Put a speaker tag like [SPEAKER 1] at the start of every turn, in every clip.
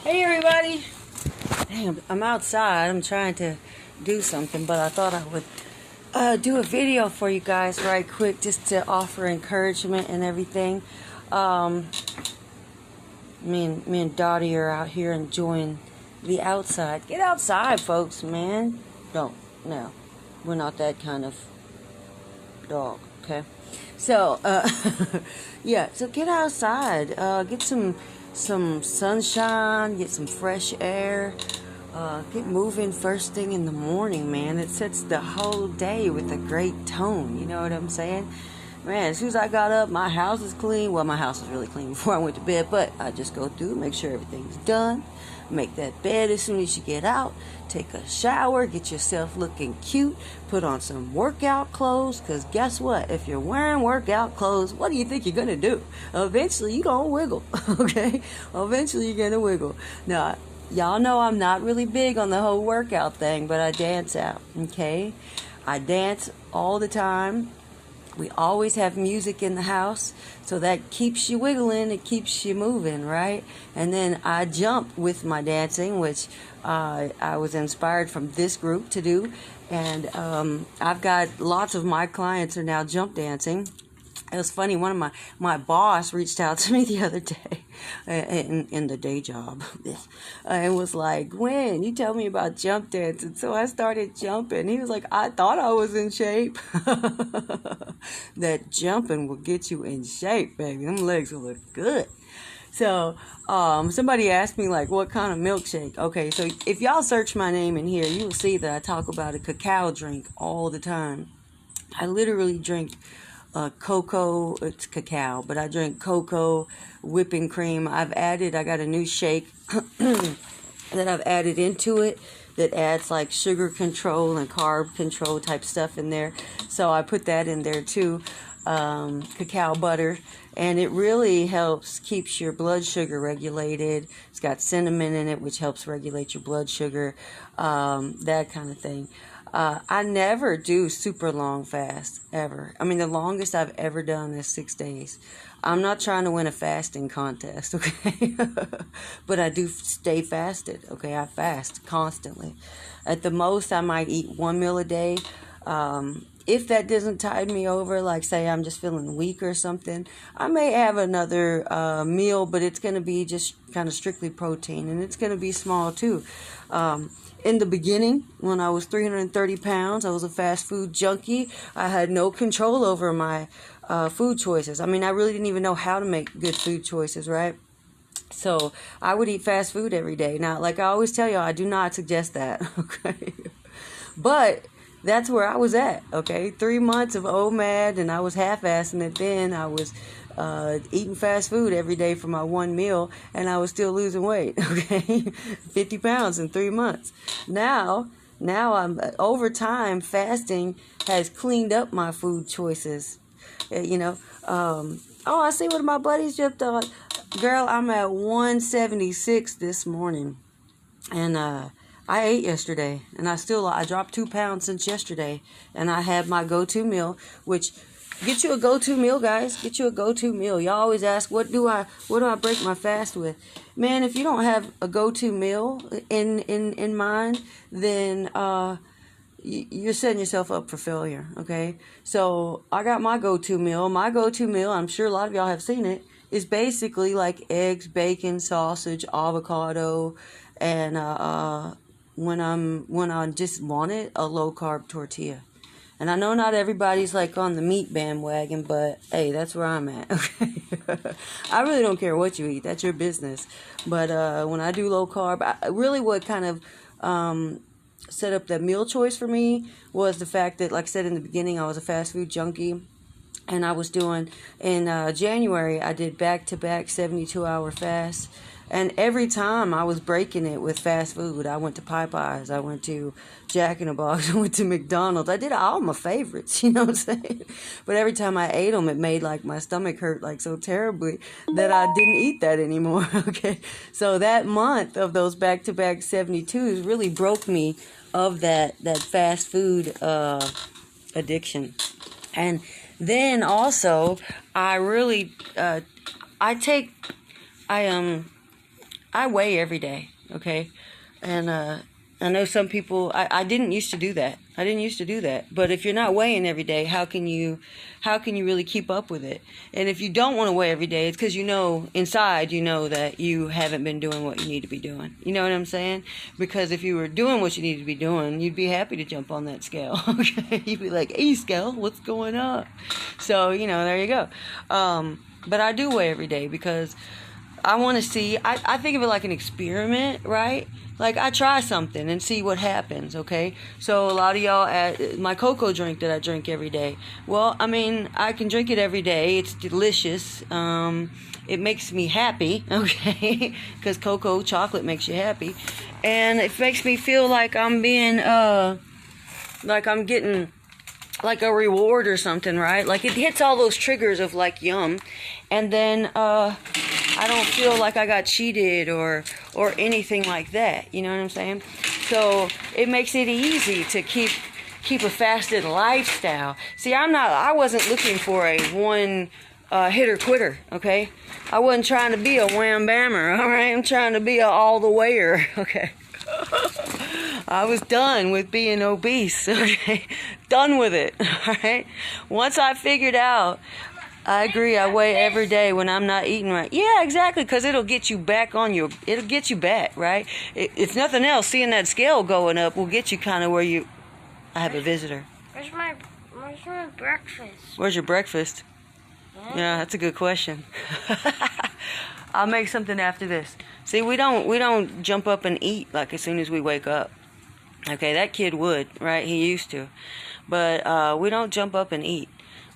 [SPEAKER 1] Hey everybody! Hey, I'm outside. I'm trying to do something, but I thought I would do a video for you guys right quick just to offer encouragement and everything. Um, me and Dottie are out here enjoying the outside. Get outside, folks, man. No, we're not that kind of dog, okay? So, yeah, so get outside. Get some sunshine, get some fresh air. Get moving first thing in the morning, man. It sets the whole day with a great tone. You know what I'm saying? Man, as soon as I got up, my house is clean. Well, my house was really clean before I went to bed, but I just go through, make sure everything's done. Make that bed as soon as you get out. Take a shower, get yourself looking cute. Put on some workout clothes, because guess what? If you're wearing workout clothes, what do you think you're going to do? Eventually, you're going to wiggle, okay? Eventually, you're going to wiggle. Now, y'all know I'm not really big on the whole workout thing, but I dance out, okay? I dance all the time. We always have music in the house, so that keeps you wiggling, it keeps you moving, right? And then I jump with my dancing, which I was inspired from this group to do. And I've got lots of my clients are now jump dancing. It was funny, one of my boss reached out to me the other day in the day job and was like, Gwen, you tell me about jump dancing. So I started jumping. He was like, I thought I was in shape. That jumping will get you in shape, baby. Them legs will look good. So somebody asked me, like, what kind of milkshake? Okay, so if y'all search my name in here, you will see that I talk about a cacao drink all the time. I literally drink cocoa, it's cacao, but I drink cocoa, whipping cream. I got a new shake that I've added into it that adds like sugar control and carb control type stuff in there. So I put that in there too, cacao butter, and it really helps, keeps your blood sugar regulated. It's got cinnamon in it, which helps regulate your blood sugar, that kind of thing. I never do super long fast, ever. I mean, the longest I've ever done is 6 days. I'm not trying to win a fasting contest, okay? But I do stay fasted, okay? I fast constantly. At the most, I might eat 1 meal a day. If that doesn't tide me over, like say I'm just feeling weak or something, I may have another meal, but it's going to be just kind of strictly protein, and it's going to be small too. In the beginning, when I was 330 pounds, I was a fast food junkie. I had no control over my food choices. I mean, I really didn't even know how to make good food choices, right? So I would eat fast food every day. Now, like I always tell y'all, I do not suggest that, okay? But that's where I was at, okay? 3 months of OMAD, and I was half-assing it then. I was eating fast food every day for my one meal, and I was still losing weight, okay? 50 pounds in 3 months. Now I'm, over time, fasting has cleaned up my food choices, you know. Oh, I see one of my buddies jumped on. Girl, I'm at 176 this morning, and I ate yesterday, and I dropped 2 pounds since yesterday, and I had my go-to meal, which, get you a go-to meal, guys. Get you a go-to meal. Y'all always ask, what do I break my fast with? Man, if you don't have a go-to meal in mind, then you're setting yourself up for failure, okay? So I got my go-to meal. My go-to meal, I'm sure a lot of y'all have seen it, is basically like eggs, bacon, sausage, avocado, and when I just want it, a low-carb tortilla. And I know not everybody's like on the meat bandwagon, but hey, that's where I'm at, okay? I really don't care what you eat. That's your business. But when I do low-carb, really what kind of set up the meal choice for me was the fact that, like I said in the beginning, I was a fast food junkie. And I was doing, in January, I did back-to-back 72-hour fasts. And every time I was breaking it with fast food. I went to Popeyes, I went to Jack in the Box, I went to McDonald's. I did all my favorites, you know what I'm saying? But every time I ate them, it made like my stomach hurt like so terribly that I didn't eat that anymore, okay? So that month of those back-to-back 72s really broke me of that fast food addiction. And then also, I really, I I weigh every day, okay? And I know some people, I didn't used to do that. I didn't used to do that. But if you're not weighing every day, how can you really keep up with it? And if you don't want to weigh every day, it's because inside that you haven't been doing what you need to be doing. You know what I'm saying? Because if you were doing what you need to be doing, you'd be happy to jump on that scale. Okay? You'd be like, hey, scale, what's going on? So, there you go. But I do weigh every day because I want to see, I think of it like an experiment, right? Like, I try something and see what happens, okay? So, a lot of y'all, my cocoa drink that I drink every day. Well, I can drink it every day. It's delicious. It makes me happy, okay? Because cocoa chocolate makes you happy. And it makes me feel like I'm being, like I'm getting like a reward or something, right? Like, it hits all those triggers of, like, yum. And then, I don't feel like I got cheated or anything like that. You know what I'm saying? So it makes it easy to keep a fasted lifestyle. See, I wasn't looking for a one hitter quitter, okay? I wasn't trying to be a wham bammer, all right? I'm trying to be a all the wayer, okay? I was done with being obese, okay? Done with it, all right? Once I figured out, I agree, I weigh every day when I'm not eating right. Yeah, exactly, because it'll get you back it'll get you back, right? If nothing else, seeing that scale going up will get you kind of where you... I have a visitor.
[SPEAKER 2] Where's my breakfast?
[SPEAKER 1] Where's your breakfast? Yeah, that's a good question. I'll make something after this. See, we don't jump up and eat like as soon as we wake up. Okay, that kid would, right? He used to. But we don't jump up and eat.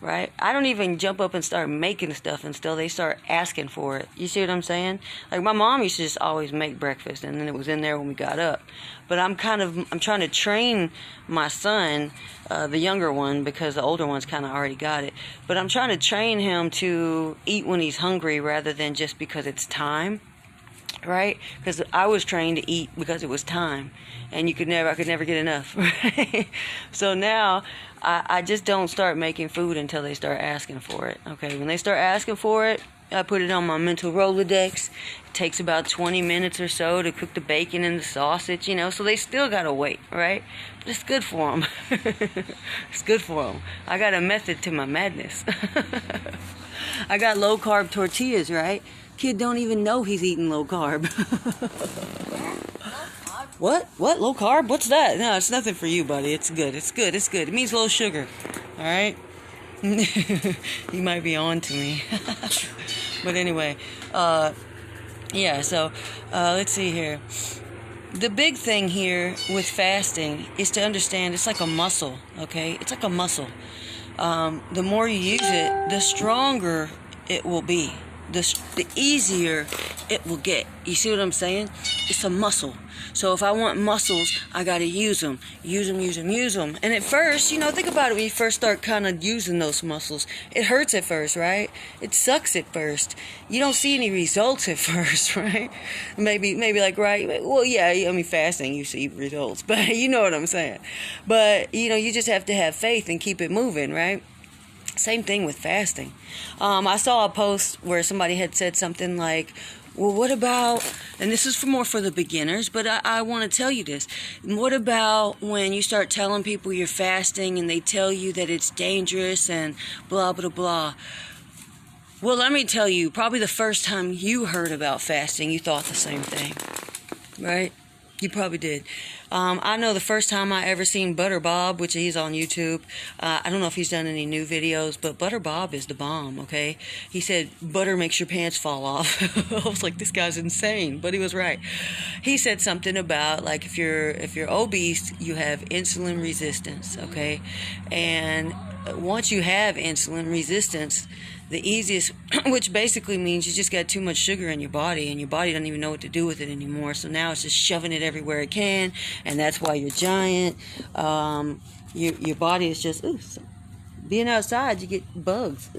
[SPEAKER 1] Right? I don't even jump up and start making stuff until they start asking for it. You see what I'm saying? Like, my mom used to just always make breakfast, and then it was in there when we got up. But I'm trying to train my son, the younger one, because the older one's kind of already got it. But I'm trying to train him to eat when he's hungry rather than just because it's time. Right? Because I was trained to eat because it was time, and I could never get enough. Right? So now I just don't start making food until they start asking for it. Okay, when they start asking for it, I put it on my mental Rolodex. It takes about 20 minutes or so to cook the bacon and the sausage, so they still gotta wait, right? But it's good for them. It's good for them. I got a method to my madness. I got low carb tortillas, right? Kid don't even know he's eating low carb. What? Low carb? What's that? No, it's nothing for you, buddy. It's good. It means low sugar. All right? You might be on to me. But anyway, yeah, so let's see here. The big thing here with fasting is to understand it's like a muscle, okay? It's like a muscle. The more you use it, the stronger it will be. The easier it will get. You see what I'm saying? It's a muscle. So if I want muscles, I got to use them. Use them. And at first, think about it when you first start kind of using those muscles. It hurts at first, right? It sucks at first. You don't see any results at first, right? Maybe like, right? Well, yeah, fasting, you see results. But you know what I'm saying. But, you just have to have faith and keep it moving, right? Same thing with fasting. I saw a post where somebody had said something like, well, what about, and this is more for the beginners, but I want to tell you this. What about when you start telling people you're fasting and they tell you that it's dangerous and blah, blah, blah? Well, let me tell you, probably the first time you heard about fasting, you thought the same thing, right? You probably did. I know the first time I ever seen Butter Bob, which he's on YouTube, I don't know if he's done any new videos, but Butter Bob is the bomb, okay? He said, butter makes your pants fall off. I was like, this guy's insane, but he was right. He said something about, like, if you're obese, you have insulin resistance, okay? And once you have insulin resistance, the easiest, which basically means you just got too much sugar in your body, and your body doesn't even know what to do with it anymore. So now it's just shoving it everywhere it can, and that's why you're giant. Your body is just, being outside, you get bugs.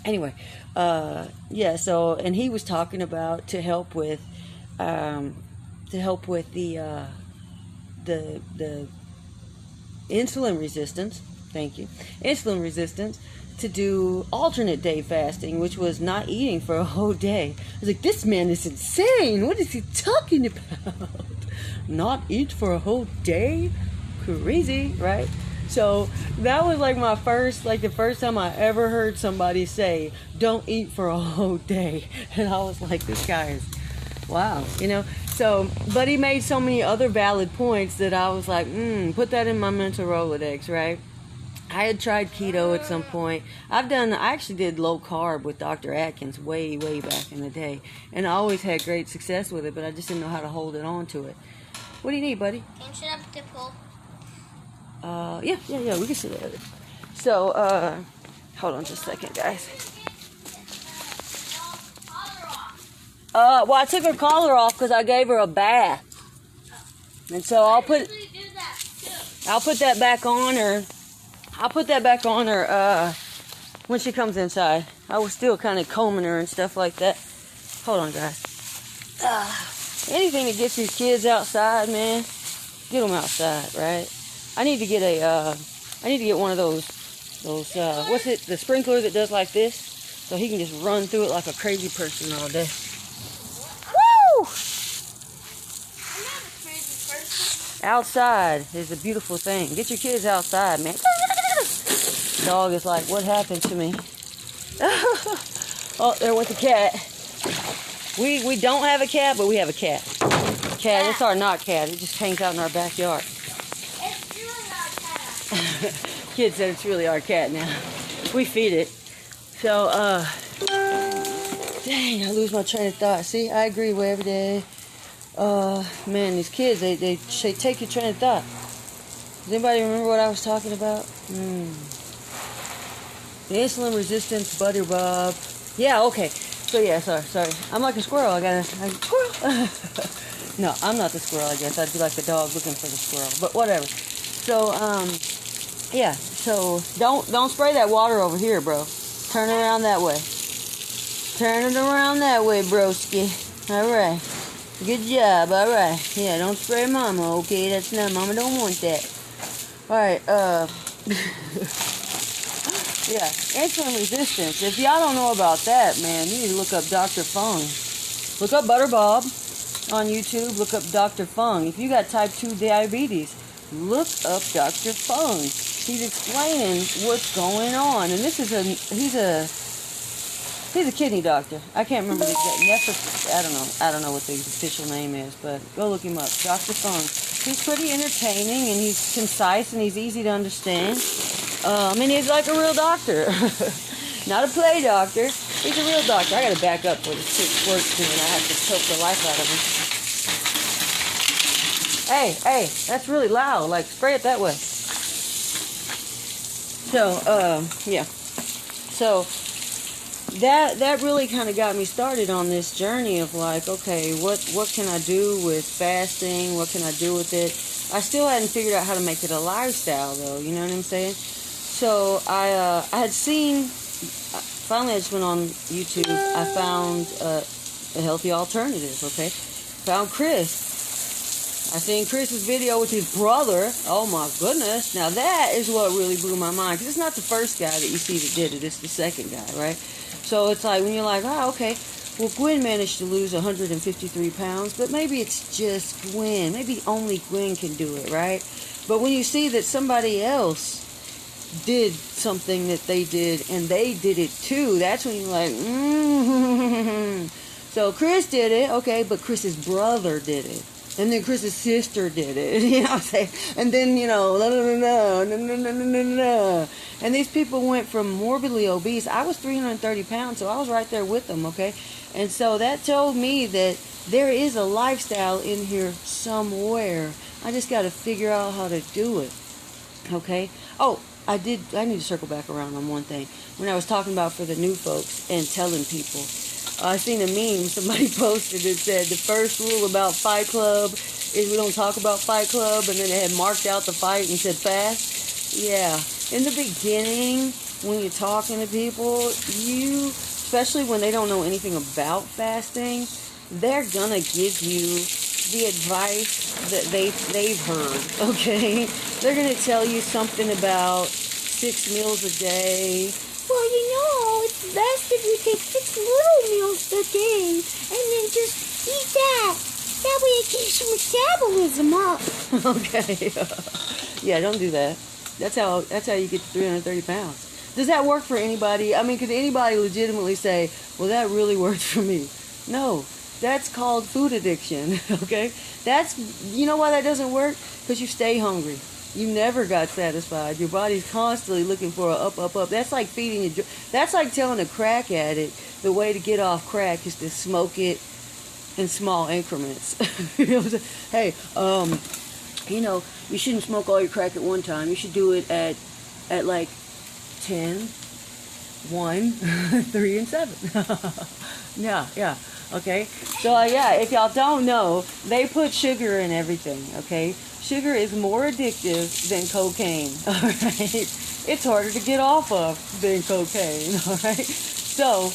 [SPEAKER 1] Anyway, yeah. So, and he was talking about to help with the insulin resistance. thank you, insulin resistance, to do alternate day fasting, which was not eating for a whole day. I was like, this man is insane. What is he talking about? Not eat for a whole day? Crazy, right? So that was like the first time I ever heard somebody say, don't eat for a whole day. And I was like, this guy is, wow, you know? So, but he made so many other valid points that I was like, put that in my mental Rolodex, right? I had tried keto at some point. I actually did low carb with Dr. Atkins way, way back in the day. And I always had great success with it, but I just didn't know how to hold it on to it. What do you need, buddy?
[SPEAKER 2] Can you set up the pool?
[SPEAKER 1] Yeah, we can sit at it. So, hold on just a second, guys. Well, I took her collar off because I gave her a bath. And so I'll put that back on her. I'll put that back on her when she comes inside. I was still kind of combing her and stuff like that. Hold on, guys. Anything that gets these kids outside, man, get them outside, right? I need to get one of those what's it, the sprinkler that does like this, so he can just run through it like a crazy person all day. Woo!
[SPEAKER 2] I'm not a crazy person.
[SPEAKER 1] Outside is a beautiful thing. Get your kids outside, man. Dog is like, what happened to me? Oh, there went the cat. We don't have a cat, but we have a cat. Cat, it's our not cat. It just hangs out in our backyard.
[SPEAKER 2] It's really our cat.
[SPEAKER 1] Kid said it's really our cat now. We feed it. So, dang, I lose my train of thought. See, I agree with every day. Man, these kids, they take your train of thought. Does anybody remember what I was talking about? The insulin resistance, Butter Bob. Yeah, okay. So yeah, sorry. I'm like a squirrel. Squirrel. No, I'm not the squirrel, I guess. I'd be like the dog looking for the squirrel. But whatever. So, yeah. So don't spray that water over here, bro. Turn around that way. Turn it around that way, broski. All right. Good job. All right. Yeah, don't spray mama, okay? That's not, mama don't want that. All right, yeah, insulin resistance. If y'all don't know about that, man, you need to look up Dr. Fung. Look up Butter Bob on YouTube. Look up Dr. Fung. If you got type 2 diabetes, look up Dr. Fung. He's explaining what's going on. And this is he's a kidney doctor. I can't remember the exact, I don't know what the official name is, but go look him up. Dr. Fung. He's pretty entertaining, and he's concise, and he's easy to understand. And he's like a real doctor. Not a play doctor. He's a real doctor. I gotta back up where the shit squirts to me, and I have to choke the life out of him. Hey, that's really loud. Like, spray it that way. So, yeah. So, that really kind of got me started on this journey of like, okay, what can I do with fasting? What can I do with it? I still hadn't figured out how to make it a lifestyle, though. You know what I'm saying? So I had seen. Finally, I just went on YouTube. I found a healthy alternative. Okay, found Chris. I seen Chris's video with his brother. Oh my goodness! Now that is what really blew my mind, because it's not the first guy that you see that did it. It's the second guy, right? So it's like when you're like, oh, okay, well, Gwen managed to lose 153 pounds, but maybe it's just Gwen. Maybe only Gwen can do it, right? But when you see that somebody else did something that they did, and they did it too, that's when you're like, So Chris did it, okay, but Chris's brother did it. And then Chris's sister did it, you know what I'm saying? And then, And these people went from morbidly obese. I was 330 pounds, so I was right there with them, okay? And so that told me that there is a lifestyle in here somewhere. I just got to figure out how to do it, okay? Oh, I need to circle back around on one thing. When I was talking about for the new folks and telling people, I seen a meme somebody posted that said the first rule about Fight Club is we don't talk about Fight Club, and then it had marked out the fight and said fast. Yeah, in the beginning, when you're talking to people, especially when they don't know anything about fasting, they're gonna give you the advice that they've heard, okay? They're gonna tell you something about 6 meals a day. Well, it's best if you take 6 little meals a day and then just eat that. That way it keeps your metabolism up. Okay. Yeah, don't do that. That's how you get to 330 pounds. Does that work for anybody? I mean, could anybody legitimately say, well, that really worked for me? No. That's called food addiction, okay? You know why that doesn't work? Because you stay hungry. You never got satisfied. Your body's constantly looking for a up. That's like that's like telling a crack addict the way to get off crack is to smoke it in small increments. You know what I'm saying? Hey, you shouldn't smoke all your crack at one time. You should do it at like 10, 1, 3, and 7. Yeah. Okay. So if y'all don't know, they put sugar in everything. Okay. Sugar is more addictive than cocaine. All right. It's harder to get off of than cocaine. All right. So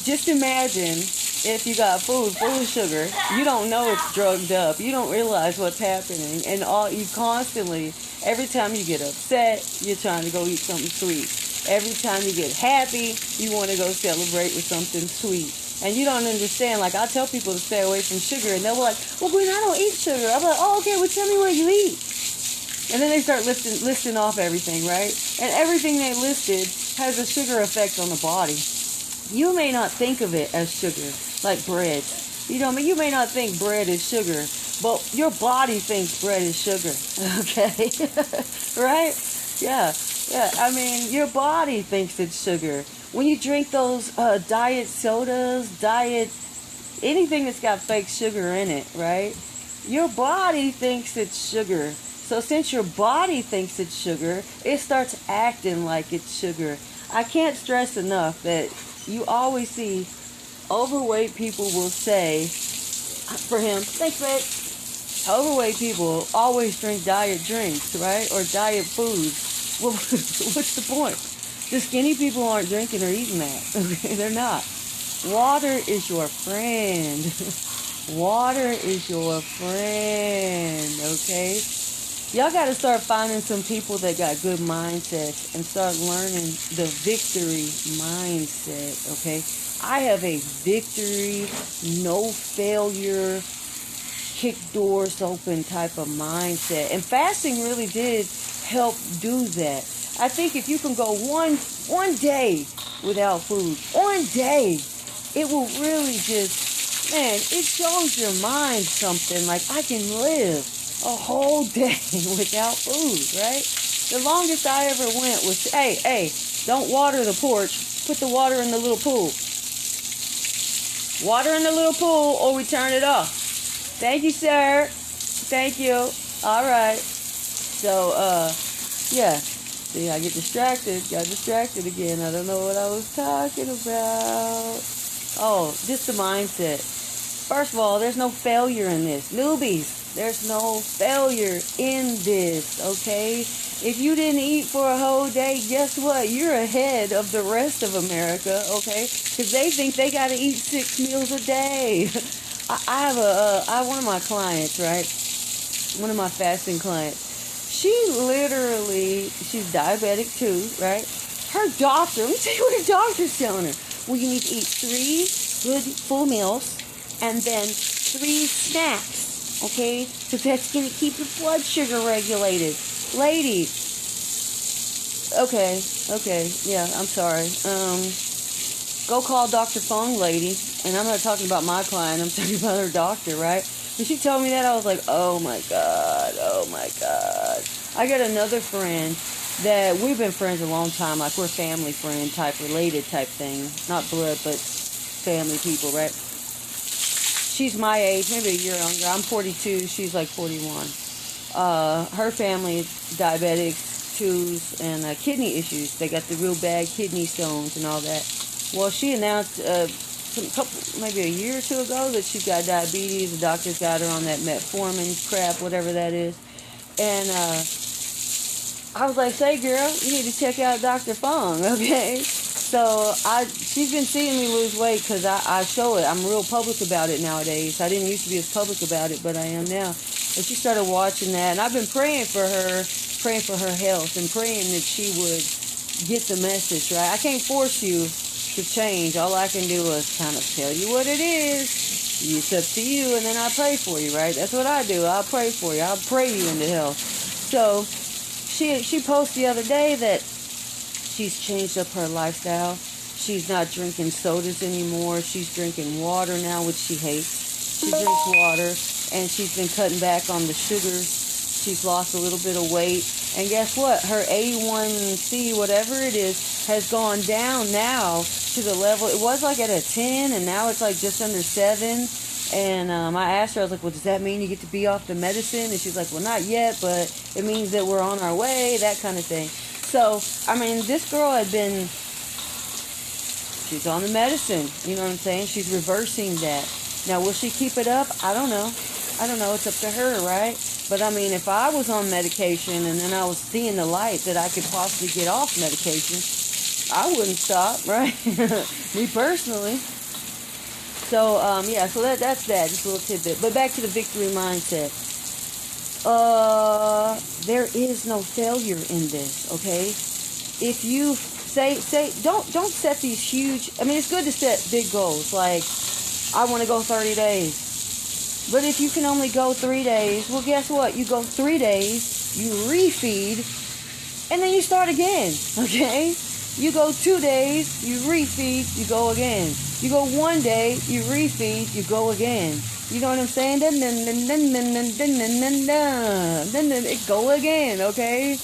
[SPEAKER 1] just imagine if you got food full of sugar, you don't know it's drugged up. You don't realize what's happening, and you constantly, every time you get upset, you're trying to go eat something sweet. Every time you get happy, you want to go celebrate with something sweet. And you don't understand. Like, I tell people to stay away from sugar, and they'll be like, well, Gwen, I don't eat sugar. I'm like, oh, okay, well, tell me what you eat. And then they start listing off everything, right? And everything they listed has a sugar effect on the body. You may not think of it as sugar, like bread. You may not think bread is sugar, but your body thinks bread is sugar. Okay? Right? Yeah. I mean, your body thinks it's sugar. When you drink those diet sodas, anything that's got fake sugar in it, right? Your body thinks it's sugar. So since your body thinks it's sugar, it starts acting like it's sugar. I can't stress enough that you always see overweight people will say, for him, thanks, babe. Overweight people always drink diet drinks, right? Or diet foods. Well, what's the point? The skinny people aren't drinking or eating that. Okay, they're not. Water is your friend. Water is your friend, okay? Y'all got to start finding some people that got good mindsets and start learning the victory mindset, okay? I have a victory, no failure, kick doors open type of mindset. And fasting really did help do that. I think if you can go one day without food, one day, it will really just, it shows your mind something like I can live a whole day without food, right? The longest I ever went was, hey, don't water the porch. Put the water in the little pool. Water in the little pool or we turn it off. Thank you, sir. Thank you. All right. So, yeah. See, I got distracted again. I don't know what I was talking about. Oh, just the mindset. First of all, there's no failure in this. Newbies, there's no failure in this, okay? If you didn't eat for a whole day, guess what? You're ahead of the rest of America, okay? Because they think they got to eat 6 meals a day. I have one of my clients, right? One of my fasting clients. She's diabetic too, right? Her doctor, let me tell you what her doctor's telling her. Well, you need to eat 3 good full meals and then 3 snacks, okay? Because that's going to keep your blood sugar regulated. Lady. Okay, yeah, I'm sorry. Go call Dr. Fung, lady. And I'm not talking about my client, I'm talking about her doctor, right? When she told me that, I was like, oh my God. I got another friend that we've been friends a long time, like we're family friend type, related type thing. Not blood, but family people, right? She's my age, maybe a year younger. I'm 42, she's like 41. Her family is diabetics, twos, and kidney issues. They got the real bad kidney stones and all that. Well, she announced maybe a year or two ago that she got diabetes. The doctors got her on that metformin crap, whatever that is. And I was like, say, girl, you need to check out Dr. Fung, okay? So she's been seeing me lose weight because I show it. I'm real public about it nowadays. I didn't used to be as public about it, but I am now. And she started watching that. And I've been praying for her praying for her health and praying that she would get the message, right? I can't force you to change. All I can do is kind of tell you what it is. It's up to you, and then I pray for you, right? That's what I do. I'll pray for you. I'll pray you into health. So she posted the other day that she's changed up her lifestyle. She's not drinking sodas anymore. She's drinking water now, which she hates. She drinks water, and she's been cutting back on the sugars. She's lost a little bit of weight. And guess what? Her A1C, whatever it is, has gone down now to the level. It was like at a 10, and now it's like just under 7. And I asked her, I was like, well, does that mean you get to be off the medicine? And she's like, well, not yet, but it means that we're on our way, that kind of thing. So, I mean, this girl had been, she's on the medicine, you know what I'm saying? She's reversing that. Now, will she keep it up? I don't know. It's up to her, right? But, I mean, if I was on medication and then I was seeing the light that I could possibly get off medication, I wouldn't stop, right? Me personally. So, yeah, so that's that. Just a little tidbit. But back to the victory mindset. There is no failure in this, okay? If you say, don't set these huge, I mean, it's good to set big goals, like, I want to go 30 days. But if you can only go 3 days, well, guess what? You go 3 days, you refeed, and then you start again, okay? You go 2 days, you refeed, you go again. You go 1 day, you refeed, you go again. You know what I'm saying? Then it go again, okay?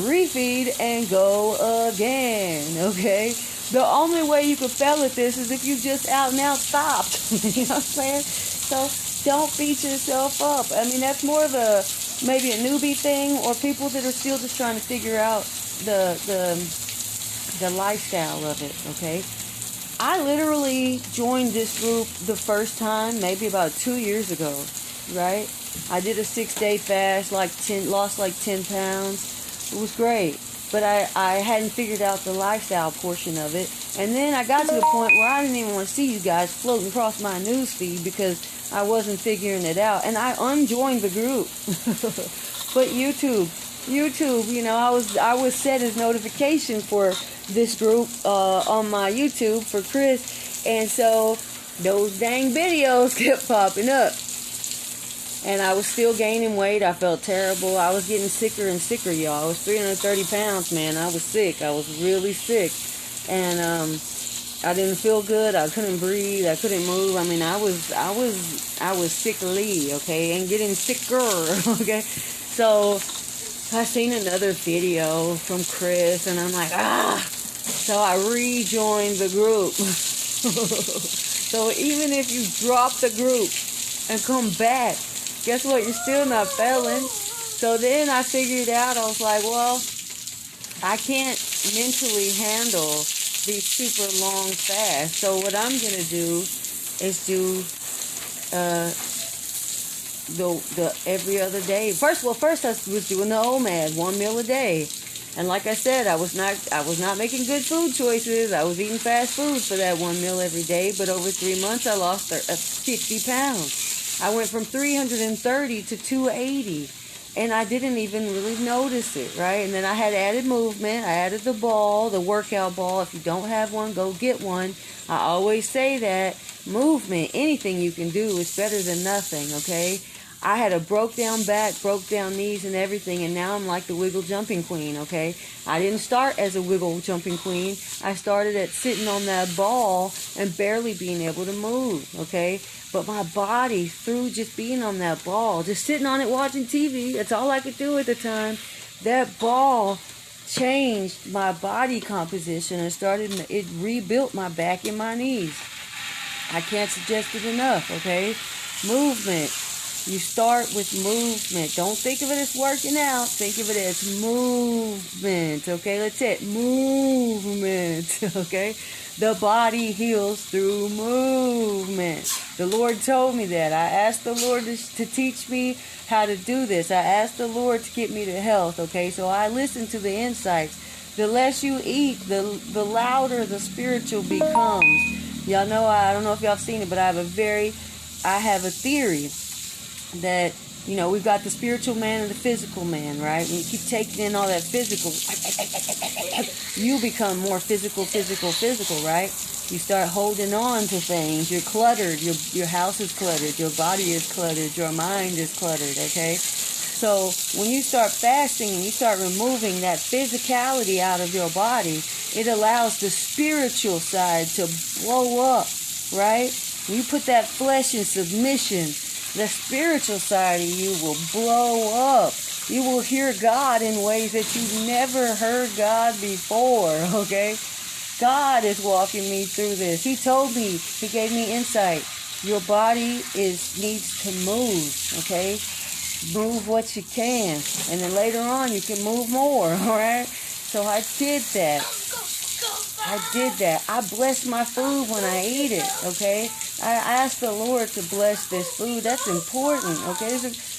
[SPEAKER 1] Refeed and go again, okay? The only way you could fail at this is if you just out and out stopped. You know what I'm saying? So don't beat yourself up. I mean, that's more of a maybe a newbie thing, or people that are still just trying to figure out the lifestyle of it, okay? I literally joined this group the first time maybe about 2 years ago, right? I did a 6-day fast, lost like 10 pounds. It was great. But I hadn't figured out the lifestyle portion of it. And then I got to the point where I didn't even want to see you guys floating across my news feed because I wasn't figuring it out. And I unjoined the group. But YouTube, you know, I was set as notification for this group on my YouTube for Chris. And so those dang videos kept popping up. And I was still gaining weight. I felt terrible. I was getting sicker and sicker, y'all. I was 330 pounds, man. I was sick. I was really sick. And I didn't feel good. I couldn't breathe. I couldn't move. I mean, I was sickly, okay, and getting sicker, okay. So I seen another video from Chris, and I'm like, So I rejoined the group. So even if you drop the group and come back, guess what? You're still not failing. So then I figured out, I was like, well, I can't mentally handle these super long fasts. So what I'm going to do is do the every other day. First I was doing the OMAD, 1 meal a day. And like I said, I was not making good food choices. I was eating fast food for that 1 meal every day. But over 3 months, I lost 50 pounds. I went from 330 to 280, and I didn't even really notice it, right? And then I had added movement. I added the ball, the workout ball. If you don't have one, go get one. I always say that. Movement, anything you can do is better than nothing, okay? I had a broke down back, broke down knees and everything, and now I'm like the wiggle jumping queen, okay? I didn't start as a wiggle jumping queen. I started at sitting on that ball and barely being able to move, okay? But my body, through just being on that ball, just sitting on it watching TV, that's all I could do at the time, that ball changed my body composition and it rebuilt my back and my knees. I can't suggest it enough, okay? Movement. You start with movement. Don't think of it as working out. Think of it as movement, okay? That's it. Movement, okay? The body heals through movement. The Lord told me that. I asked the Lord to teach me how to do this. I asked the Lord to get me to health, okay? So I listened to the insights. The less you eat, the louder the spiritual becomes. Y'all know, I don't know if y'all have seen it, but I have a theory that You know, we've got the spiritual man and the physical man, right? When you keep taking in all that physical, you become more physical, right? You start holding on to things. You're cluttered. Your house is cluttered. Your body is cluttered. Your mind is cluttered, okay? So when you start fasting and you start removing that physicality out of your body, it allows the spiritual side to blow up, right? When you put that flesh in submission, the spiritual side of you will blow up. You will hear God in ways that you've never heard God before, okay? God is walking me through this. He told me, he gave me insight. Your body needs to move, okay? Move what you can. And then later on, you can move more, all right? So I did that. I bless my food when I eat it, okay? I ask the Lord to bless this food. That's important, okay?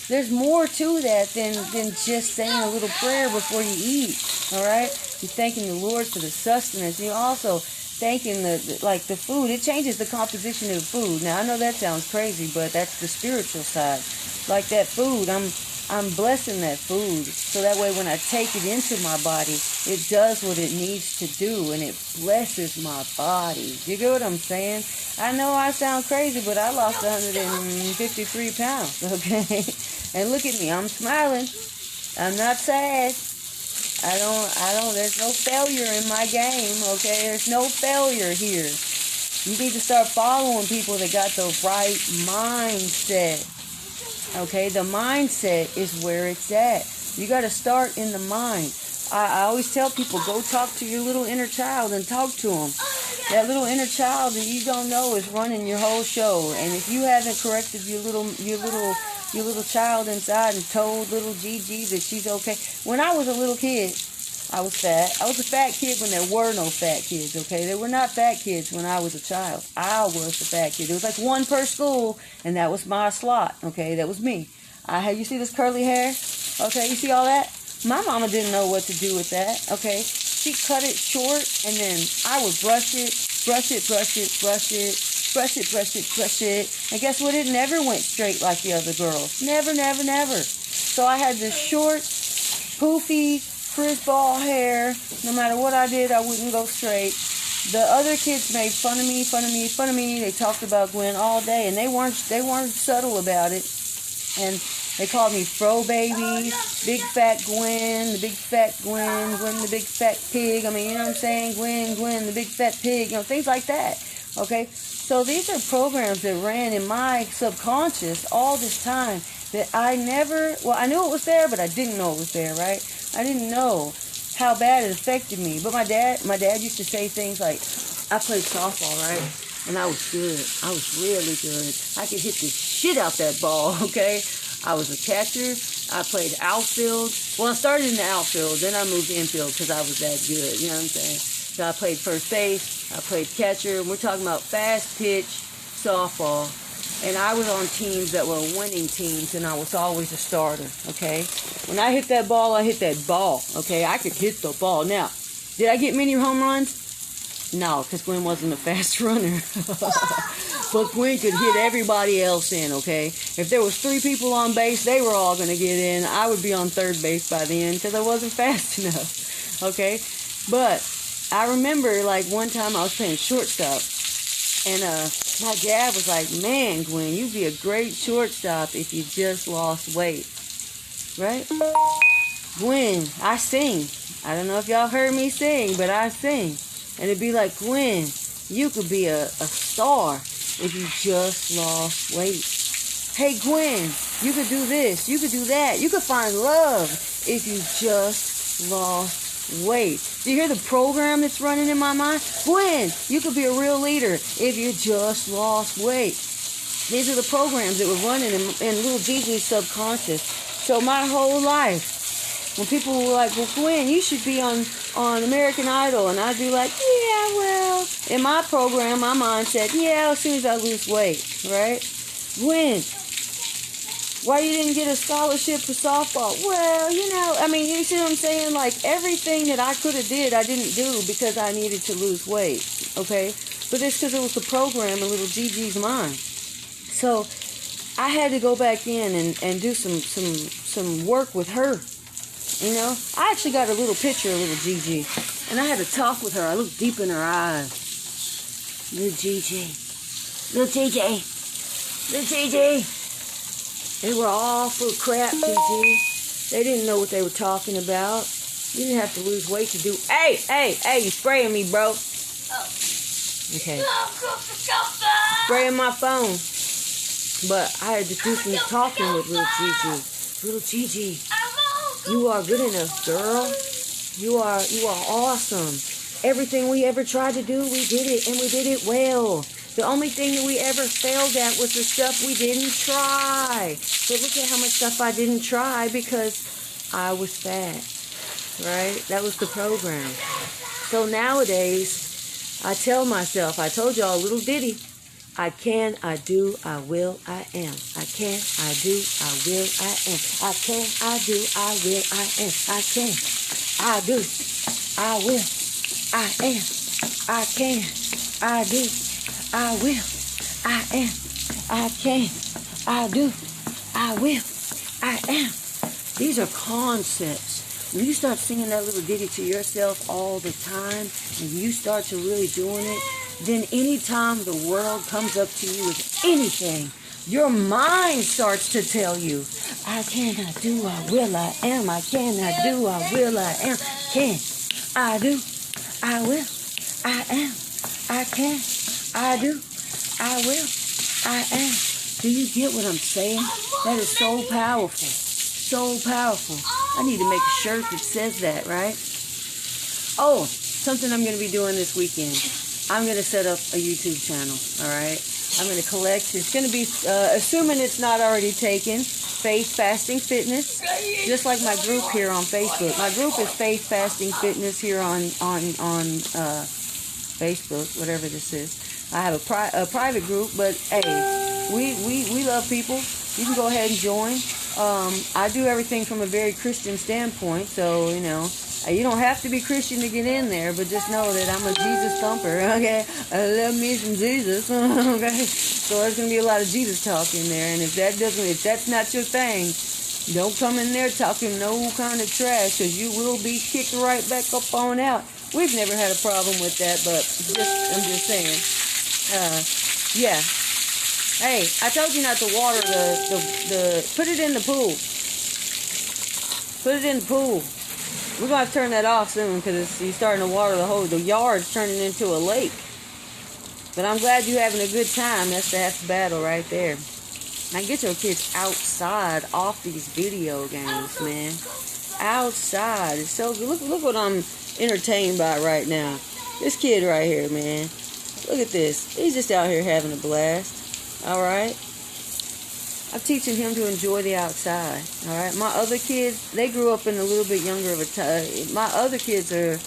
[SPEAKER 1] There's more to that than just saying a little prayer before you eat, all right? You're thanking the Lord for the sustenance. You're also thanking the food. It changes the composition of the food. Now, I know that sounds crazy, but that's the spiritual side. Like that food, I'm blessing that food, so that way when I take it into my body, it does what it needs to do, and it blesses my body. You get what I'm saying? I know I sound crazy, but I lost 153 pounds, okay? And look at me, I'm smiling. I'm not sad. There's no failure in my game, okay? There's no failure here. You need to start following people that got the right mindset. Okay, the mindset is where it's at. You got to start in the mind. I always tell people, go talk to your little inner child and talk to them. That little inner child that you don't know is running your whole show. And if you haven't corrected your little child inside and told little Gigi that she's okay. When I was a little kid, I was fat. I was a fat kid when there were no fat kids, okay? There were not fat kids when I was a child. I was the fat kid. It was like one per school, and that was my slot, okay? That was me. You see this curly hair? Okay, you see all that? My mama didn't know what to do with that, okay? She cut it short, and then I would brush it. And guess what? It never went straight like the other girls. Never. So I had this short, poofy, frizz ball hair. No matter what I did, I wouldn't go straight. The other kids made fun of me. They talked about Gwen all day, and they weren't subtle about it. And they called me Fro Baby, Big Fat Gwen, the Big Fat Gwen the Big Fat Pig. I mean, you know what I'm saying? Gwen, the Big Fat Pig. You know, things like that. Okay? So these are programs that ran in my subconscious all this time that I knew it was there, but I didn't know it was there, right? I didn't know how bad it affected me. But my dad used to say things like, I played softball, right? And I was good. I was really good. I could hit the shit out that ball, okay? I was a catcher. I played outfield. Well, I started in the outfield. Then I moved to infield because I was that good. You know what I'm saying? So I played first base. I played catcher. And we're talking about fast pitch softball. And I was on teams that were winning teams, and I was always a starter, okay? When I hit that ball, I hit that ball, okay? I could hit the ball. Now, did I get many home runs? No, because Gwen wasn't a fast runner. But Gwen could hit everybody else in, okay? If there was 3 people on base, they were all going to get in. I would be on third base by the end because I wasn't fast enough, okay? But I remember, like, one time I was playing shortstop, and my dad was like, man, Gwen, you'd be a great shortstop if you just lost weight, right? Gwen, I sing. I don't know if y'all heard me sing, but I sing. And it'd be like, Gwen, you could be a star if you just lost weight. Hey, Gwen, you could do this. You could do that. You could find love if you just lost weight. Do you hear the program that's running in my mind? Gwen, you could be a real leader if you just lost weight. These are the programs that were running in little Gigi's subconscious. So my whole life, when people were like, well, Gwen, you should be on American Idol. And I'd be like, yeah, well, in my program, my mind said, yeah, as soon as I lose weight, right? Gwen, why you didn't get a scholarship for softball? Well, you see what I'm saying? Like, everything that I could have did, I didn't do because I needed to lose weight, okay? But it's because it was the program in little Gigi's mind. So I had to go back in and do some work with her. You know, I actually got a little picture of little Gigi, and I had to talk with her. I looked deep in her eyes. Little Gigi, little Gigi, little Gigi. They were all full of crap, Gigi. They didn't know what they were talking about. You didn't have to lose weight to do. Hey, you spraying me, bro.
[SPEAKER 2] Oh.
[SPEAKER 1] Okay. Spraying my phone. But I had to do some talking with little Gigi. Little Gigi, you are good enough, girl. You are awesome. Everything we ever tried to do, we did it, and we did it well. The only thing that we ever failed at was the stuff we didn't try. But look at how much stuff I didn't try because I was fat, right? That was the program. So nowadays, I tell myself, I told y'all a little ditty. I can, I do, I will, I am. I can, I do, I will, I am. I can, I do, I will, I am. I can, I do, I will, I am. I can, I do, I will, I am. I can, I do, I will, I am. These are concepts. When you start singing that little ditty to yourself all the time, and you start to really doing it, then anytime the world comes up to you with anything, your mind starts to tell you, I can, I do, I will, I am. I can, I do, I will, I am. Can, I do, I will, I am. I can, I do, I will, I am. Do you get what I'm saying? That is so powerful. So powerful. I need to make a shirt that says that, right? Oh, something I'm going to be doing this weekend. I'm going to set up a YouTube channel, all right? I'm going to collect. It's going to be, assuming it's not already taken, Faith Fasting Fitness, just like my group here on Facebook. My group is Faith Fasting Fitness here on Facebook, whatever this is. I have a private group, but hey, we love people. You can go ahead and join. I do everything from a very Christian standpoint, so, you know, you don't have to be Christian to get in there, but just know that I'm a Jesus thumper, okay? I love me some Jesus, okay? So there's going to be a lot of Jesus talk in there, and if that's not your thing, don't come in there talking no kind of trash, because you will be kicked right back up on out. We've never had a problem with that, but I'm just saying. Yeah. Hey, I told you not to water put it in the pool. Put it in the pool. We're going to have to turn that off soon because you're starting to water the yard's turning into a lake. But I'm glad you're having a good time. That's the half the battle right there. Now get your kids outside off these video games, man. Outside. It's so good. Look what I'm entertained by right now. This kid right here, man. Look at this. He's just out here having a blast. Alright? I'm teaching him to enjoy the outside. Alright? My other kids, they grew up in a little bit younger of a time. My other kids are,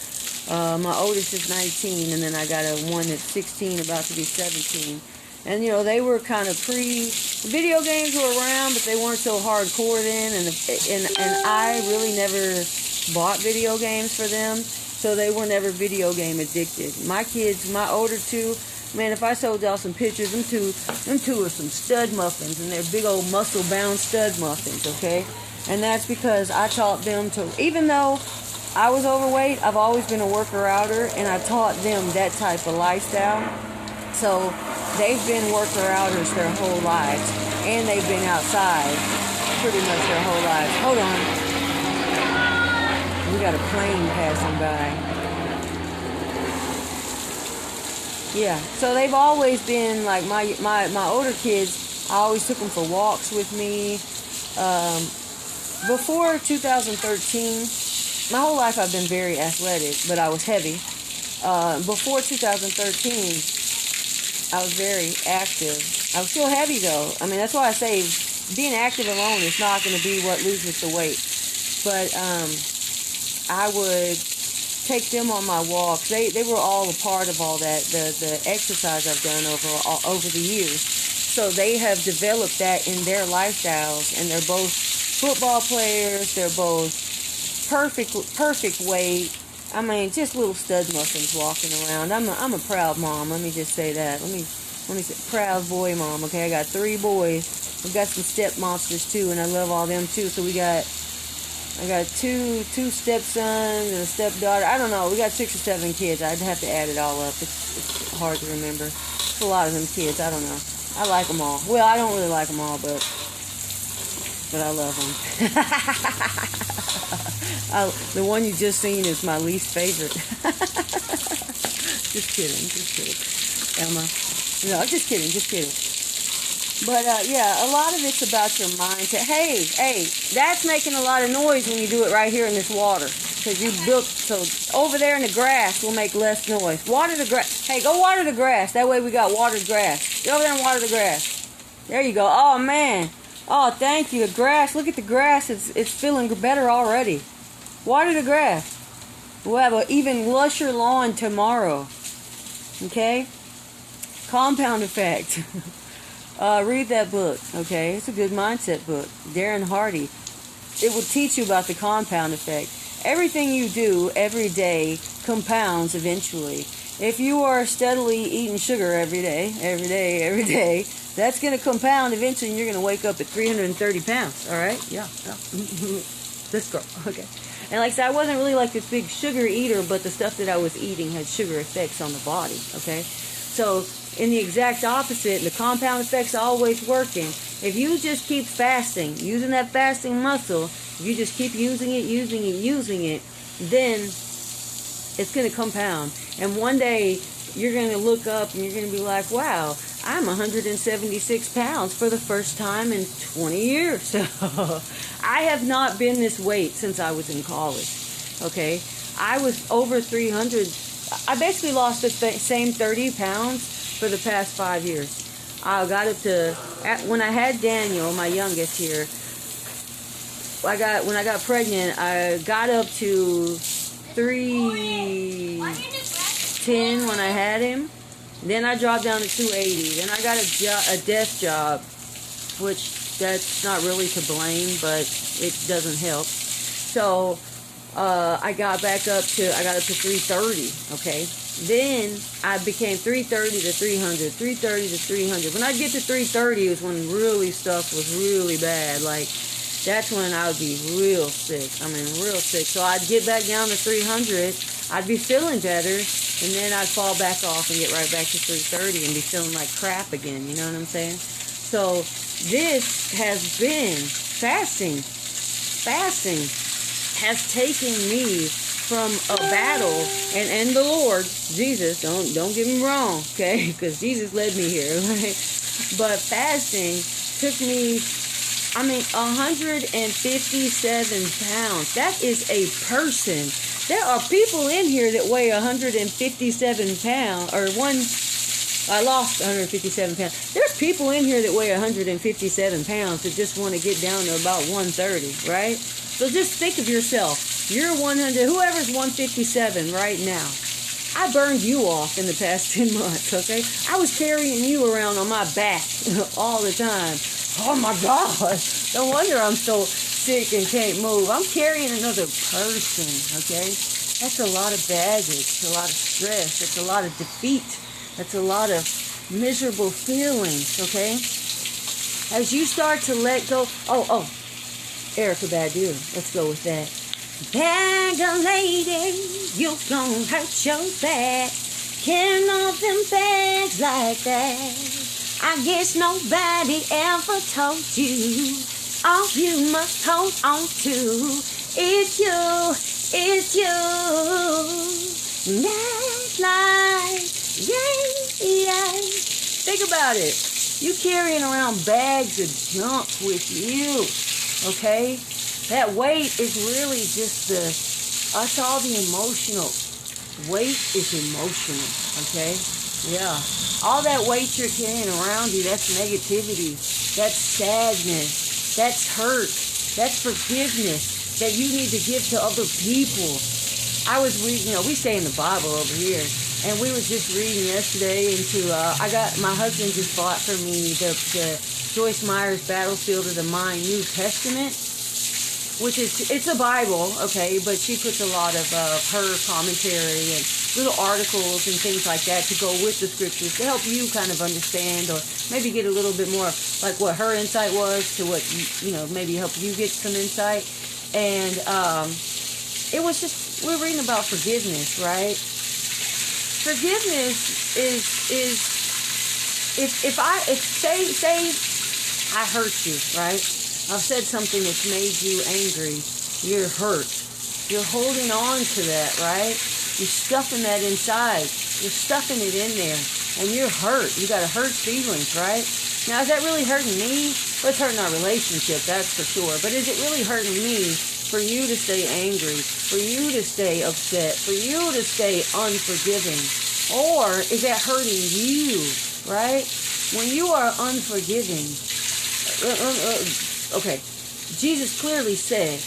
[SPEAKER 1] my oldest is 19, and then I got one that's 16, about to be 17. And, you know, they were kind of video games were around, but they weren't so hardcore then. And I really never bought video games for them, so they were never video game addicted. My kids, my older two, man, if I showed y'all some pictures, them two are some stud muffins, and they're big old muscle-bound stud muffins, okay? And that's because I taught them to, even though I was overweight, I've always been a worker-outer, and I taught them that type of lifestyle. So they've been worker-outers their whole lives, and they've been outside pretty much their whole lives. Hold on. We got a plane passing by. Yeah, so they've always been like my older kids. I always took them for walks with me. Before 2013, my whole life I've been very athletic, but I was heavy. Before 2013, I was very active. I was still heavy though. I mean, that's why I say being active alone is not going to be what loses the weight. But I would take them on my walks. They were all a part of all that, the exercise I've done over the years. So they have developed that in their lifestyles, and they're both football players. They're both perfect weight. I mean, just little stud muffins walking around. I'm a proud mom. Let me just say that. Let me say proud boy mom. Okay, I got 3 boys, We got some step monsters too, and I love all them too. So I got two stepsons and a stepdaughter. I don't know. We got 6 or 7 kids. I'd have to add it all up. It's hard to remember. It's a lot of them kids. I don't know. I like them all. Well, I don't really like them all, but I love them. The one you just seen is my least favorite. Just kidding, Emma. No, just kidding. But yeah, a lot of it's about your mindset. Hey, that's making a lot of noise when you do it right here in this water, because you built. So over there in the grass will make less noise. Water the grass. Hey, go water the grass. That way we got watered grass. Go over there and water the grass. There you go. Oh man. Oh, thank you. The grass. Look at the grass. It's feeling better already. Water the grass. We'll have an even lusher lawn tomorrow. Okay? Compound effect. Read that book. Okay? It's a good mindset book. Darren Hardy. It will teach you about the compound effect. Everything you do every day compounds eventually. If you are steadily eating sugar every day, that's going to compound eventually, and you're going to wake up at 330 pounds. All right? Yeah. This girl. Okay. And like I said, I wasn't really like this big sugar eater, but the stuff that I was eating had sugar effects on the body. Okay? So, in the exact opposite, the compound effect's always working. If you just keep fasting, using that fasting muscle, if you just keep using it, then it's going to compound. And one day, you're going to look up and you're going to be like, wow, I'm 176 pounds for the first time in 20 years. I have not been this weight since I was in college. Okay? I was over 300. I basically lost the same 30 pounds for the past 5 years. I got up to, when I had Daniel, my youngest here, when I got pregnant, I got up to 310 when I had him. Then I dropped down to 280. Then I got a desk job, which that's not really to blame, but it doesn't help. So I got up to 330. Okay. Then I became 330 to 300, 330 to 300. When I get to 330 is when really stuff was really bad. Like, that's when I would be real sick. Real sick. So I'd get back down to 300. I'd be feeling better, and then I'd fall back off and get right back to 330 and be feeling like crap again. You know what I'm saying? So this has been fasting. Fasting has taken me from a battle, and the Lord, Jesus, don't get me wrong, okay? Because Jesus led me here, right? But fasting took me, 157 pounds. That is a person. There are people in here that weigh 157 pounds, I lost 157 pounds. There's people in here that weigh 157 pounds that just want to get down to about 130, right? So just think of yourself. You're 100, whoever's 157 right now. I burned you off in the past 10 months, okay? I was carrying you around on my back all the time. Oh my God. No wonder I'm so sick and can't move. I'm carrying another person, okay? That's a lot of baggage, a lot of stress. That's a lot of defeat. That's a lot of miserable feelings, okay? As you start to let go, Erykah Badu, let's go with that. Bag a lady, you gon' hurt your back. Carrying all them bags like that. I guess nobody ever told you. All you must hold on to is you. That's life. Yeah. Think about it. You carrying around bags of junk with you, okay? That weight is really just us all the emotional. Weight is emotional, okay? Yeah. All that weight you're carrying around you, that's negativity. That's sadness. That's hurt. That's forgiveness that you need to give to other people. I was reading, we stay in the Bible over here. And we were just reading yesterday my husband just bought for me the Joyce Meyer's Battlefield of the Mind New Testament, which it's a Bible, okay, but she puts a lot of her commentary and little articles and things like that to go with the scriptures to help you kind of understand, or maybe get a little bit more like what her insight was to what maybe help you get some insight. And it was just, we're reading about forgiveness, right? Forgiveness is if say I hurt you, right? I've said something that's made you angry. You're hurt. You're holding on to that, right? You're stuffing that inside. You're stuffing it in there. And you're hurt. You got a hurt feelings, right? Now, is that really hurting me? Well, it's hurting our relationship, that's for sure. But is it really hurting me for you to stay angry? For you to stay upset? For you to stay unforgiving? Or is that hurting you, right? When you are unforgiving, okay, Jesus clearly said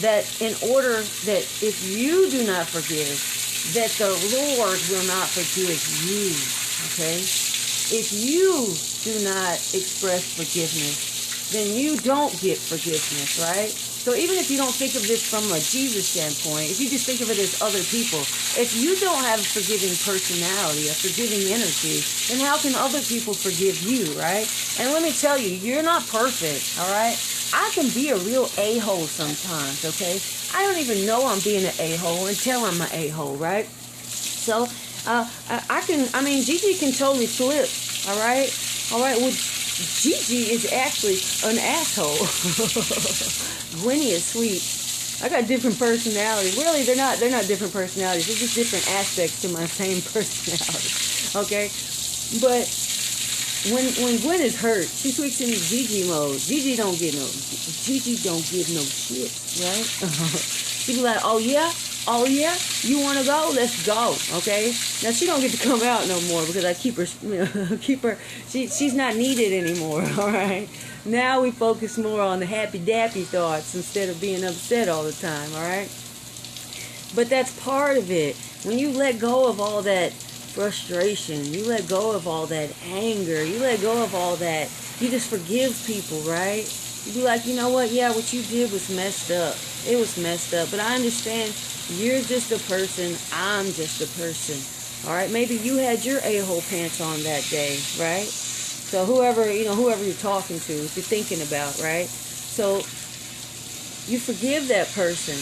[SPEAKER 1] that in order that if you do not forgive, that the Lord will not forgive you, okay? If you do not express forgiveness, then you don't get forgiveness, right? So even if you don't think of this from a Jesus standpoint, if you just think of it as other people, if you don't have a forgiving personality, a forgiving energy, then how can other people forgive you, right? And let me tell you, you're not perfect, all right? I can be a real a-hole sometimes, okay? I don't even know I'm being an a-hole until I'm an a-hole, right? So, Gigi can totally flip, all right? All right, well, Gigi is actually an asshole. Gwenny is sweet. I got different personalities. Really, they're not different personalities. They're just different aspects to my same personality. Okay? But when Gwen is hurt, she switches into Gigi mode. Gigi don't give no shit, right? She be like, oh yeah, you want to go? Let's go, okay? Now she don't get to come out no more because I keep her, she's not needed anymore, all right? Now we focus more on the happy-dappy thoughts instead of being upset all the time, all right? But that's part of it. When you let go of all that frustration, you let go of all that anger, you let go of all that, you just forgive people, right? You be like, you know what? Yeah, what you did was messed up. It was messed up, but I understand you're just a person. I'm just a person. All right? Maybe you had your a-hole pants on that day, right? So whoever you're talking to, if you're thinking about, right? So you forgive that person.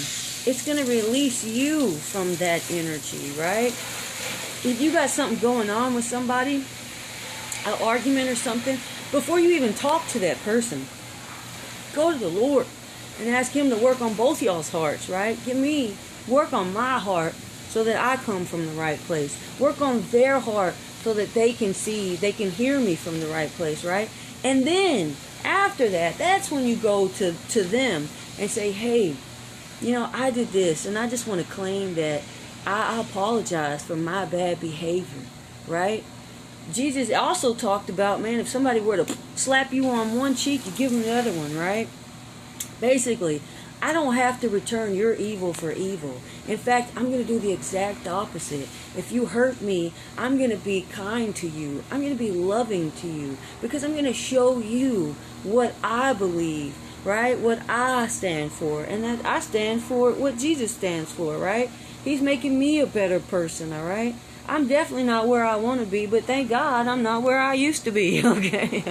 [SPEAKER 1] It's going to release you from that energy, right? If you got something going on with somebody, an argument or something, before you even talk to that person, go to the Lord and ask Him to work on both y'all's hearts, right? Work on my heart so that I come from the right place. Work on their heart so that they can hear me from the right place, right? And then, after that, that's when you go to them and say, hey, I did this, and I just want to claim that I apologize for my bad behavior, right? Jesus also talked about, man, if somebody were to slap you on one cheek, you give them the other one, right? Basically, I don't have to return your evil for evil. In fact, I'm going to do the exact opposite. If you hurt me, I'm going to be kind to you. I'm going to be loving to you because I'm going to show you what I believe, right? What I stand for. And that I stand for what Jesus stands for, right? He's making me a better person, all right? I'm definitely not where I want to be, but thank God I'm not where I used to be, okay?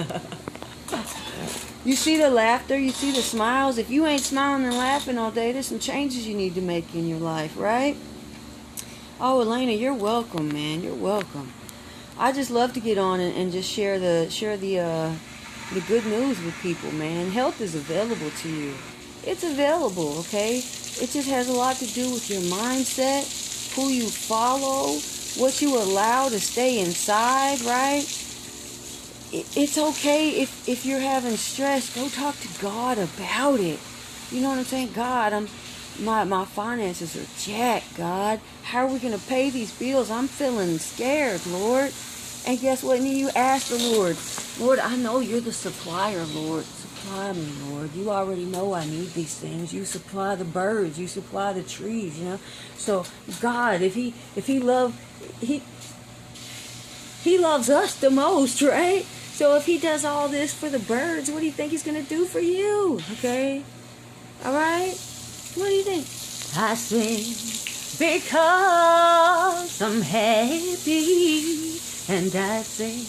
[SPEAKER 1] You see the laughter, you see the smiles. If you ain't smiling and laughing all day, there's some changes you need to make in your life, right? Oh, Elena, you're welcome, man. You're welcome. I just love to get on and just share the good news with people, man. Help is available to you. It's available, okay? It just has a lot to do with your mindset, who you follow, what you allow to stay inside, right? It's okay if you're having stress, go talk to God about it. You know what I'm saying? God, my finances are jacked, God. How are we going to pay these bills? I'm feeling scared, Lord. And guess what? And you ask the Lord, Lord, I know you're the supplier, Lord. Supply me, Lord. You already know I need these things. You supply the birds. You supply the trees, So God, He loves us the most, right? So if He does all this for the birds, what do you think He's going to do for you? Okay? All right? What do you think? I sing because I'm happy. And I say,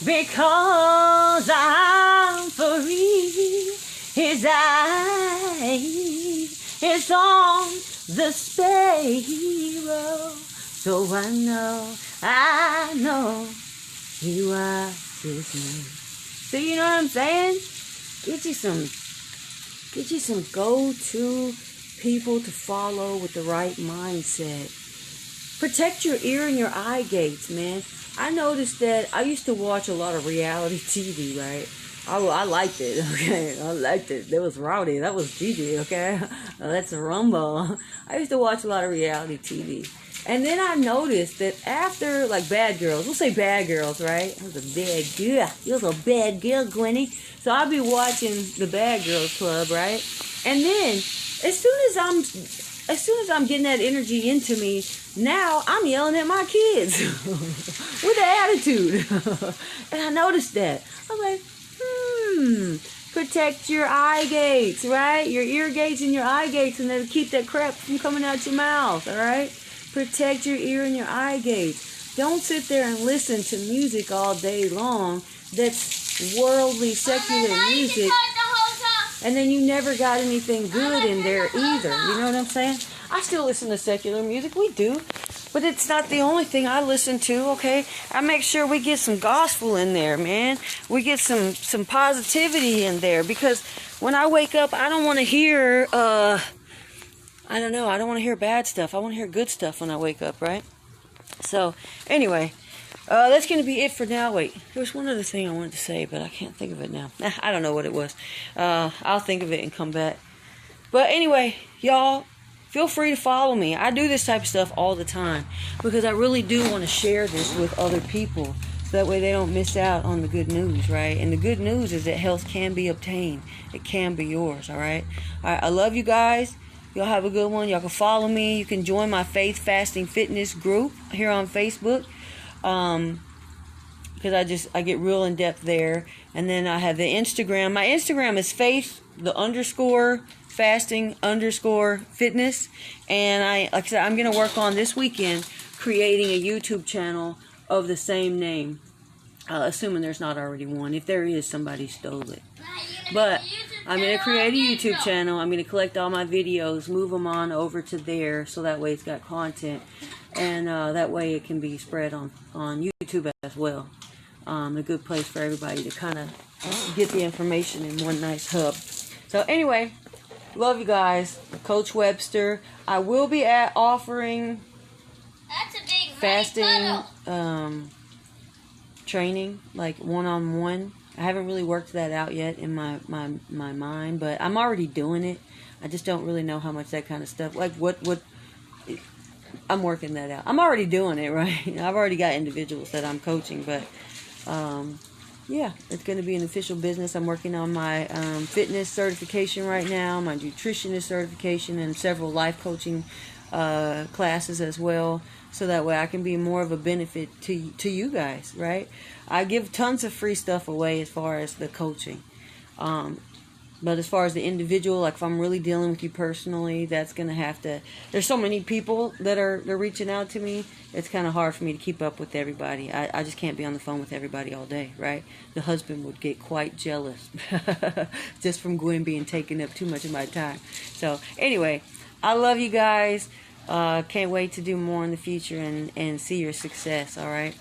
[SPEAKER 1] because I'm free. His eye is on the sparrow. So I know he watches me. So you know what I'm saying? Get you some go-to people to follow with the right mindset. Protect your ear and your eye gates, man. I noticed that I used to watch a lot of reality TV, right? I liked it, okay? I liked it. That was Rowdy. That was Gigi, okay? That's Rumble. I used to watch a lot of reality TV. And then I noticed that after, like, Bad Girls, we'll say Bad Girls, right? I was a bad girl. You was a bad girl, Gwenny. So I'll be watching the Bad Girls Club, right? And then, as soon as I'm getting that energy into me, now I'm yelling at my kids with an attitude. And I noticed that. I was like, protect your eye gates, right? Your ear gates and your eye gates, and they'll keep that crap from coming out your mouth, all right? Protect your ear and your eye gates. Don't sit there and listen to music all day long that's worldly, secular music, and then you never got anything good in there either. You know what I'm saying? I still listen to secular music. We do. But it's not the only thing I listen to, okay? I make sure we get some gospel in there, man. We get some positivity in there. Because when I wake up, I don't want to hear, I don't want to hear bad stuff. I want to hear good stuff when I wake up, right? So, anyway, that's going to be it for now. Wait, there was one other thing I wanted to say, but I can't think of it now. I don't know what it was. I'll think of it and come back. But anyway, y'all, feel free to follow me. I do this type of stuff all the time because I really do want to share this with other people so that way they don't miss out on the good news, right? And the good news is that health can be obtained. It can be yours, all right? All right, I love you guys. Y'all have a good one. Y'all can follow me. You can join my Faith Fasting Fitness group here on Facebook. Because I get real in depth there. And then I have the Instagram. My Instagram is faith_fasting_fitness. And like I said, I'm going to work on this weekend creating a YouTube channel of the same name. Assuming there's not already one. If there is, somebody stole it. But I'm going to create a YouTube channel. I'm going to collect all my videos, move them on over to there so that way it's got content. And that way it can be spread on YouTube as well. A good place for everybody to kind of get the information in one nice hub. So anyway, love you guys. Coach Webster. I will be offering fasting training, like one-on-one. I haven't really worked that out yet in my mind, but I'm already doing it. I just don't really know how much that kind of stuff, like what I'm working that out. I'm already doing it, right? I've already got individuals that I'm coaching, but yeah, it's going to be an official business. I'm working on my fitness certification right now, my nutritionist certification, and several life coaching classes as well, so that way I can be more of a benefit to you guys, right? I give tons of free stuff away as far as the coaching. But as far as the individual, like if I'm really dealing with you personally, that's going to have to... There's so many people they're reaching out to me. It's kind of hard for me to keep up with everybody. I just can't be on the phone with everybody all day, right? The husband would get quite jealous just from Gwen being taking up too much of my time. So anyway, I love you guys. Can't wait to do more in the future and see your success, all right?